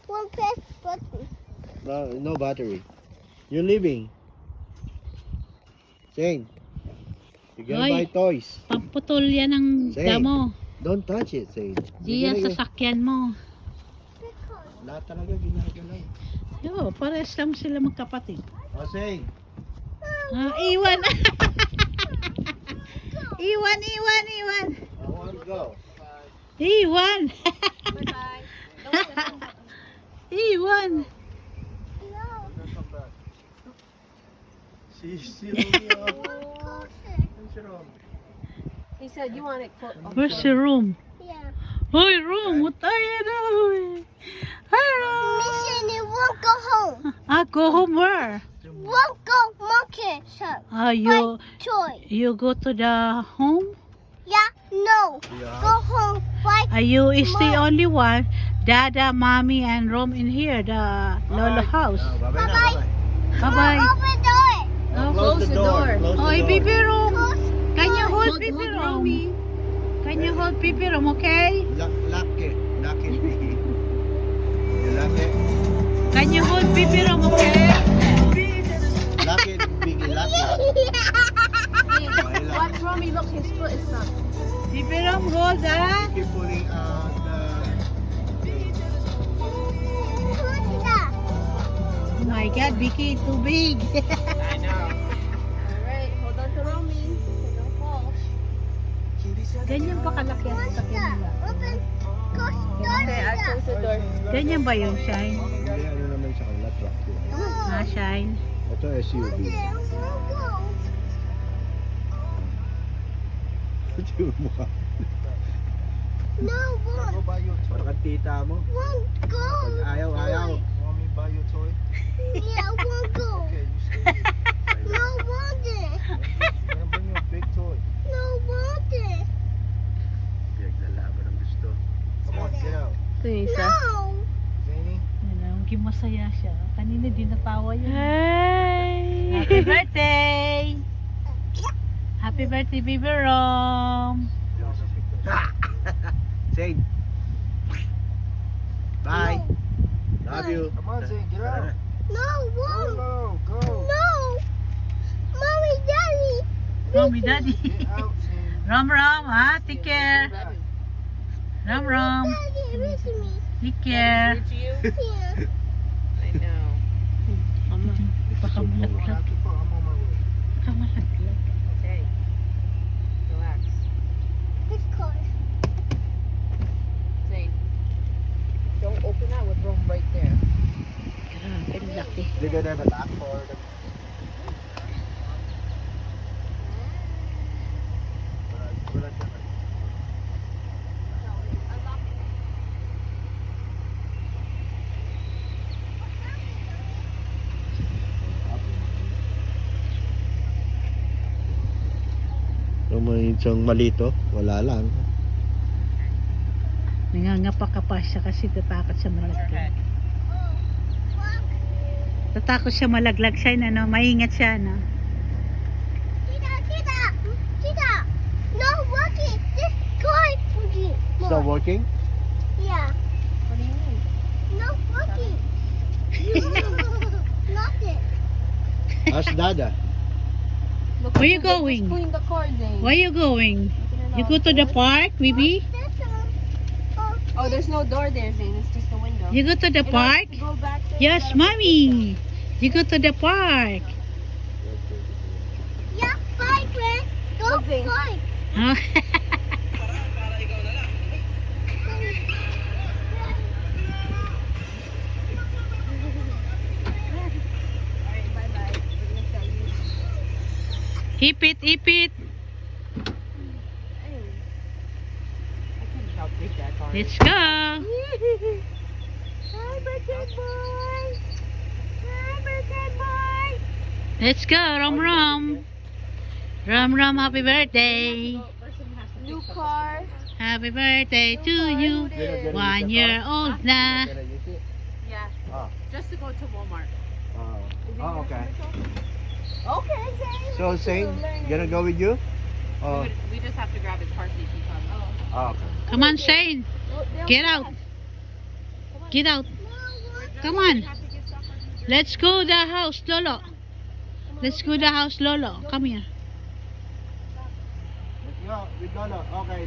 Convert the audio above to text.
One press button. No battery. You're leaving. Shane, you're gonna Hoy. buy toys. Pamputol yan ng Say. damo. Don't touch it, Shane. Di yan sasakyan mo. Because. Lahat talaga ginagalaw. Yo, pares lang sila magkapatid. Oh, Shane. Iwan. iwan. I want to go. Iwan. Bye-bye. Iwan. No. She's Romeo. Closer. Where's Romeo? He said you want it close. Where's the room? Yeah. Hoy, room. What are you doing? Hello. Mission, it won't go home. Go home where? Won't go monkey shop. You go to the home? Yeah, no. Yeah. Go home. Fight. You is the Mom. only one. Dada, mommy, and Rom in here, the Lolo house. Bye-bye na, Bye-bye. bye-bye. Bye-bye. Open door. Now Oh, close the door. Close Oy, the door. Bibi Rom. Close. Can you hold Hold Bibi Rom? Romy. Can you hold Bibi Rom, okay? Lock it. Lock it, Biggie. You lock it. Can you hold Bibi Rom, okay? Lock it, Biggie. Lock it. Watch Romy. Look, his foot is stuck. Bibi Rom, hold ah. Keep pulling out Who's that? Oh my God, Vicky, too big. Alright, hold on to Romy. So don't fall. Ganyan ba kalaki ang Who's sasakyan that? nila? Open. Close door. Okay, I close the door. Ganyan ba yung Shine? Hindi, ano naman sa kanila, truck yun. Shine. Ito SUV. Ito yung mukha. No, won't. Parang tita mo. Won't go. Pag ayaw. Want me to buy you a toy? Yeah, won't go. Okay, you stay. No, won't it. I'm gonna bring you a big toy. No, won't it. Pinaglalaban ang gusto. Come on, get out. Ito yung isa. No. Zany, Ano, masaya siya. Kanina din natawa yun. Happy birthday! Happy birthday, Bibi Rom! Shane. Bye. Love you. come on, Zane, get out. No, won't. Go, go. No. Mommy, Daddy. Mommy, Daddy. Get out, Zane. Rom, ha? Take care. Rom. Daddy, miss me. Take care. Yeah. I know. Baka I'm malaglag. on my way. Baka malaglag. Okay. Relax. This car. Zane. Don't open that with Rome right there. Grabe, laki. They're gonna have a lock for the... May isang malito, wala lang. Nangangapa ka pa siya kasi tatakot siya malaglag. Tatakot siya malaglag siya, ano? Maingat siya, no? Tita. No working. This car is working. It's not working? Yeah. What do you mean? No working. Nothing. Ask Dada. Look, Where you just going? clean the car, Zane. Where you going? You go to the park, Bibi? Oh, there's no door there, Zane. It's just a window. You go to the In order park? to go back there, Yes, you gotta put this mommy. You go to the park. Yeah, fight, man. Go Look, Zane. fight. Huh? Alright, bye-bye. We're gonna sell you. Ipit. Hey. I couldn't help break that car. Let's go. Hi, birthday boy. Hi, birthday boy. Let's go, Rom. Rom, happy birthday. New car. Happy birthday to you. Loaded. 1 year old na. Gonna use it? Yeah. Oh. Just to go to Walmart. Oh, okay. Okay, Zane. So, Shane, gonna go with you? Oh, We just have to grab his car seat if he comes. okay. Come on, Shane. Get out. Get out. No, Come on. Let's go the house, Lolo. Let's go the house, Lolo. Come here. Let's go with Lolo. Okay.